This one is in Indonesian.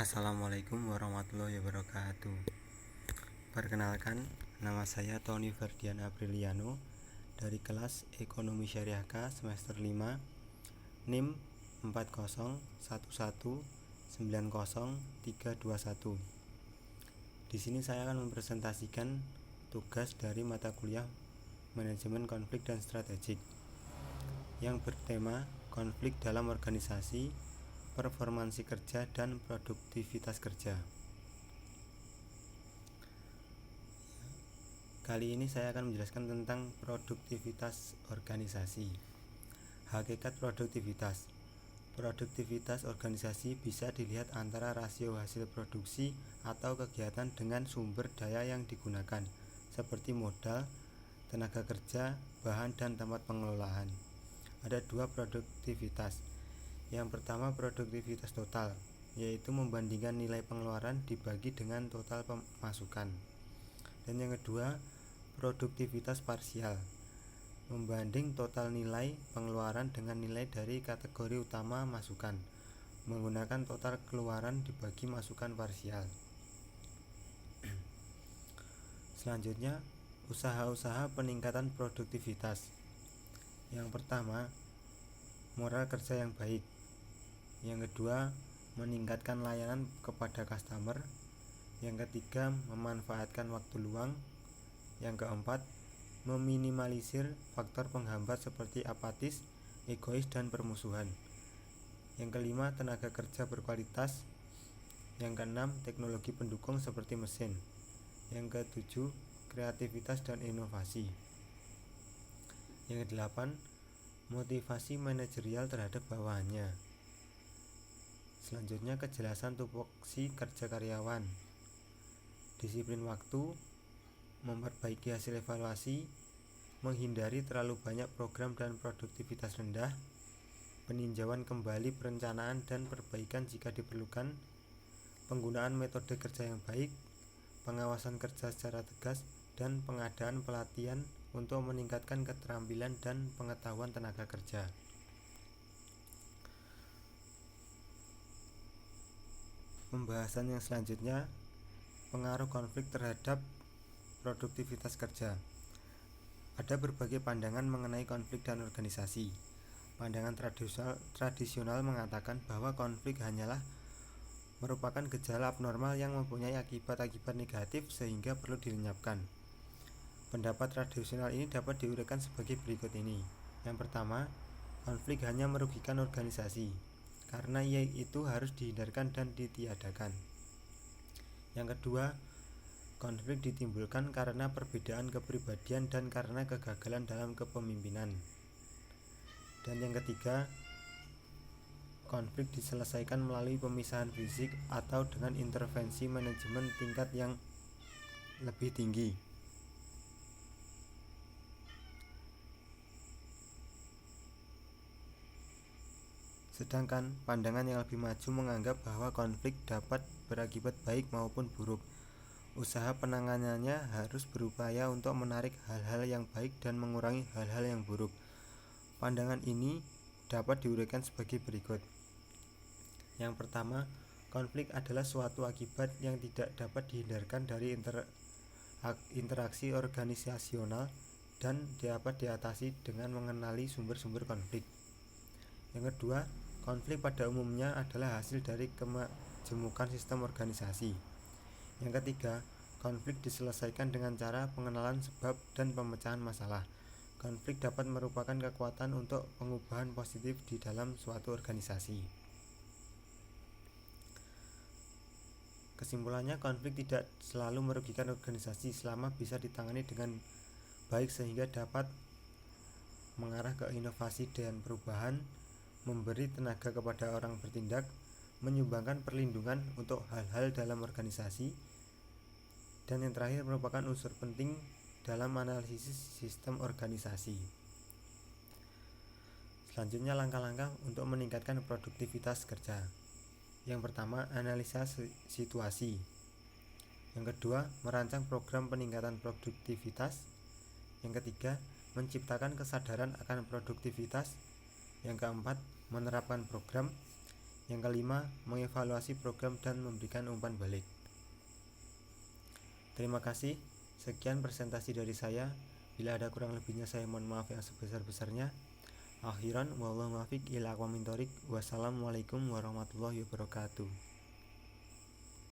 Assalamualaikum warahmatullahi wabarakatuh. Perkenalkan, nama saya Tony Ferdian Apriliano dari kelas Ekonomi Syariah K semester 5, NIM 401190321. Di sini saya akan mempresentasikan tugas dari mata kuliah Manajemen Konflik dan Strategik yang bertema konflik dalam organisasi, performansi kerja, dan produktivitas kerja. Kali ini saya akan menjelaskan tentang produktivitas organisasi. Hakikat produktivitas. Produktivitas organisasi bisa dilihat antara rasio hasil produksi atau kegiatan dengan sumber daya yang digunakan, seperti modal, tenaga kerja, bahan, dan tempat pengelolaan. Ada dua produktivitas. Yang pertama, produktivitas total, yaitu membandingkan nilai pengeluaran dibagi dengan total pemasukan. Dan yang kedua, produktivitas parsial, membanding total nilai pengeluaran dengan nilai dari kategori utama masukan, menggunakan total keluaran dibagi masukan parsial. Selanjutnya, usaha-usaha peningkatan produktivitas. Yang pertama, moral kerja yang baik. Yang kedua, meningkatkan layanan kepada customer. Yang ketiga, memanfaatkan waktu luang. Yang keempat, meminimalisir faktor penghambat seperti apatis, egois, dan permusuhan. Yang kelima, tenaga kerja berkualitas. Yang keenam, teknologi pendukung seperti mesin. Yang ketujuh, kreativitas dan inovasi. Yang kedelapan, motivasi manajerial terhadap bawahannya. Selanjutnya, kejelasan tupoksi kerja karyawan, disiplin waktu, memperbaiki hasil evaluasi, menghindari terlalu banyak program dan produktivitas rendah, peninjauan kembali perencanaan dan perbaikan jika diperlukan, penggunaan metode kerja yang baik, pengawasan kerja secara tegas, dan pengadaan pelatihan untuk meningkatkan keterampilan dan pengetahuan tenaga kerja. Pembahasan yang selanjutnya, pengaruh konflik terhadap produktivitas kerja. Ada berbagai pandangan mengenai konflik dan organisasi. Pandangan tradisional mengatakan bahwa konflik hanyalah merupakan gejala abnormal yang mempunyai akibat-akibat negatif sehingga perlu dilenyapkan. Pendapat tradisional ini dapat diuraikan sebagai berikut ini. Yang pertama, konflik hanya merugikan organisasi karena itu harus dihindarkan dan ditiadakan. Yang kedua, konflik ditimbulkan karena perbedaan kepribadian dan karena kegagalan dalam kepemimpinan. Dan yang ketiga, konflik diselesaikan melalui pemisahan fisik atau dengan intervensi manajemen tingkat yang lebih tinggi. Sedangkan pandangan yang lebih maju menganggap bahwa konflik dapat berakibat baik maupun buruk. Usaha penanganannya harus berupaya untuk menarik hal-hal yang baik dan mengurangi hal-hal yang buruk. Pandangan ini dapat diuraikan sebagai berikut. Yang pertama, konflik adalah suatu akibat yang tidak dapat dihindarkan dari interaksi organisasional dan dapat diatasi dengan mengenali sumber-sumber konflik. Yang kedua, konflik pada umumnya adalah hasil dari kemajemukan sistem organisasi. Yang ketiga, konflik diselesaikan dengan cara pengenalan sebab dan pemecahan masalah. Konflik dapat merupakan kekuatan untuk pengubahan positif di dalam suatu organisasi. Kesimpulannya, konflik tidak selalu merugikan organisasi selama bisa ditangani dengan baik sehingga dapat mengarah ke inovasi dan perubahan, memberi tenaga kepada orang bertindak, menyumbangkan perlindungan untuk hal-hal dalam organisasi, dan yang terakhir merupakan unsur penting dalam analisis sistem organisasi. Selanjutnya, langkah-langkah untuk meningkatkan produktivitas kerja. Yang pertama, analisa situasi. Yang kedua, merancang program peningkatan produktivitas. Yang ketiga, menciptakan kesadaran akan produktivitas. Yang keempat, menerapkan program. Yang kelima, mengevaluasi program dan memberikan umpan balik. Terima kasih. Sekian presentasi dari saya. Bila ada kurang lebihnya saya mohon maaf yang sebesar-besarnya. Akhiran wallahu muwaffiq ila aqwamit thoriq. Wassalamualaikum warahmatullahi wabarakatuh.